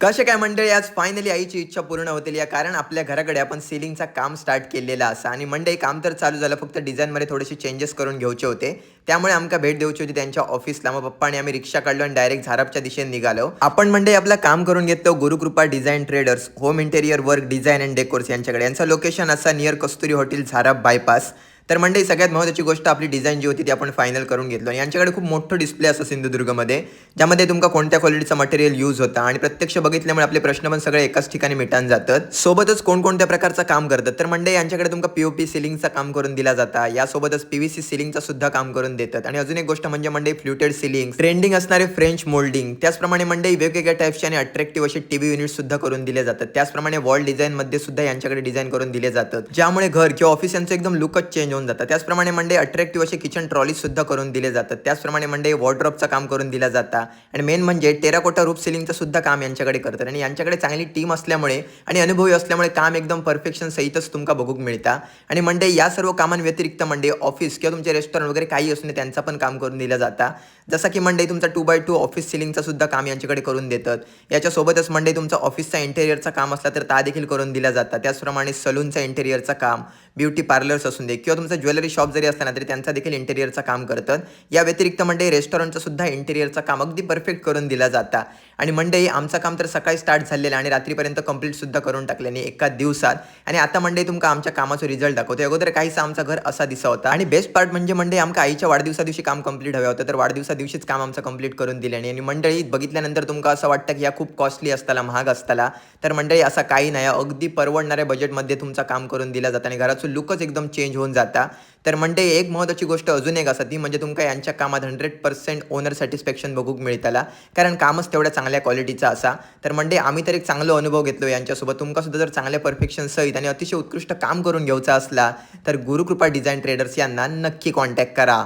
कसे काय मंडळी, आज फायनली आईची इच्छा पूर्ण होतील या कारण आपल्या घराकडे आपण सिलिंगचा काम स्टार्ट केलेला असा आणि मंडळी काम तर चालू झालं, फक्त डिझाईनमध्ये थोडेसे चेंजेस करून घेऊचे होते. त्यामुळे आमका भेट द्यायची होती त्यांच्या ऑफिसला. मग पप्पा आणि आम्ही रिक्षा काढलो आणि डायरेक्ट झारापच्या दिशेने निघालो. आपण मंडळी आपलं काम करून घेतलो Gurukrupa design traders, home interior work design and decors यांच्याकडे. यांचं लोकेशन असा near Kasturi hotel Zarap bypass. तर मंडळी सगळ्यात महत्त्वाची गोष्ट आपली डिझाईन जी होती ती आपण फायनल करून घेतलो. आणि यांच्याकडे खूप मोठं डिस्प्ले असं सिंधुदुर्गमध्ये, ज्यामध्ये तुमका कोणत्या क्वालिटीचं मटेरियल यूज होता आणि प्रत्यक्ष बघितल्यामुळे आपले प्रश्न पण सगळे एकाच ठिकाणी मिटान जातात. सोबतच कोणकोणत्या प्रकारचं काम करतात तर मंडळी यांच्याकडे तुमका पीओपी सिलिंगचं काम करून दिला जाता, यासोबतच पीव्हीसी सिलिंगचं सुद्धा काम करून देतात. आणि अजून एक गोष्ट म्हणजे मंडळी फ्ल्युटेड सिलिंग, ट्रेंडिंग असणारे फ्रेंच मोल्डिंग, त्याचप्रमाणे मंडळी वेगवेगळ्या टाईप्सचे आणि अट्रॅक्टिव्ह असे टीव्ही युनिट सुद्धा करून दिले जातात. त्याचप्रमाणे वॉल डिझाईन मध्ये सुद्धा यांच्याकडे डिझाईन करून दिले जातात, ज्यामुळे घर किंवा ऑफिस यांचं एकदम लुकच चेंज होऊन जातं. त्याचप्रमाणे मंडळी अट्रॅक्टिव्ह असे किचन ट्रॉली सुद्धा करून दिले जातात. त्याचप्रमाणे मंडळी वॉर्डरोबचं काम करून दिला जाता आणि मेन म्हणजे टेराकोटा रूफ सिलिंगचं सुद्धा काम यांच्याकडे करतात. आणि यांच्याकडे चांगली टीम असल्यामुळे आणि अनुभवी असल्यामुळे काम एकदम परफेक्शन सहितच तुमका बघूक मिळता. आणि मंडळी या सर्व कामांव्यतिरिक्त मंडळी ऑफिस किंवा तुमचे रेस्टॉरंट वगैरे काही असू नये त्यांचा पण काम करून दिलं जाता. जसं की मंडळी तुमचा 2x2 ऑफिस सिलिंगचं सुद्धा काम यांच्याकडे करून देतात. याच्यासोबतच मंडळी तुमचा ऑफिसचा इंटेरियरचा काम असला तर ता देखील करून दिला जाता. त्याचप्रमाणे सलूनचा इंटेरियरचं काम, ब्युटी पार्लर्स असून दे किंवा तुमचं ज्वेलरी शॉप जरी असताना तरी त्यांचा देखील इंटेरियरचं काम करतात. या व्यतिरिक्त मंडळी रेस्टॉरंटचं सुद्धा इंटेरियरचं काम अगदी परफेक्ट करून दिला जाता. आणि मंडळी आमचं काम तर सकाळी स्टार्ट झालेलं आणि रात्रीपर्यंत कंप्लीट सुद्धा करून टाकल्याने एका दिवसात. आणि आता मंडळी तुमका आमच्या कामाचा रिझल्ट दाखवतो. अगोदर काहीसा आमचा घर असा दिसा होता आणि बेस्ट पार्ट म्हणजे मंडळी आमका आईच्या वाढदिवसा दिवशी काम कंप्लीट हवं होतं, तर वाढदिवसा दिवशीच काम आमचं कंप्लीट करून दिल्याने. आणि मंडळी बघितल्यानंतर तुमका असं वाटतं की या खूप कॉस्टली असताना, महाग असताना, तर मंडळी असं काही नाही, अगदी परवडणाऱ्या बजेटमध्ये तुमचं काम करून दिलं जातं आणि घराचं लुकच एकदम चेंज होऊन जाता. तर मंडळी एक महत्त्वाची गोष्ट अजून एक असा ती म्हणजे तुमका यांच्या कामात 100% ओनर सॅटिस्फॅक्शन बघूक मिळताला, कारण कामच तेवढ्या चांगल्या क्वालिटीचा असा. तर मंडळी आम्ही तर एक चांगला अनुभव घेतलो यांच्यासोबत. तुमका सुद्धा जर चांगल्या परफेक्शन सहित आणि अतिशय उत्कृष्ट काम करून घ्यायचं असला तर गुरुकृपा डिझाईन ट्रेडर्स यांना नक्की कॉन्टॅक्ट करा.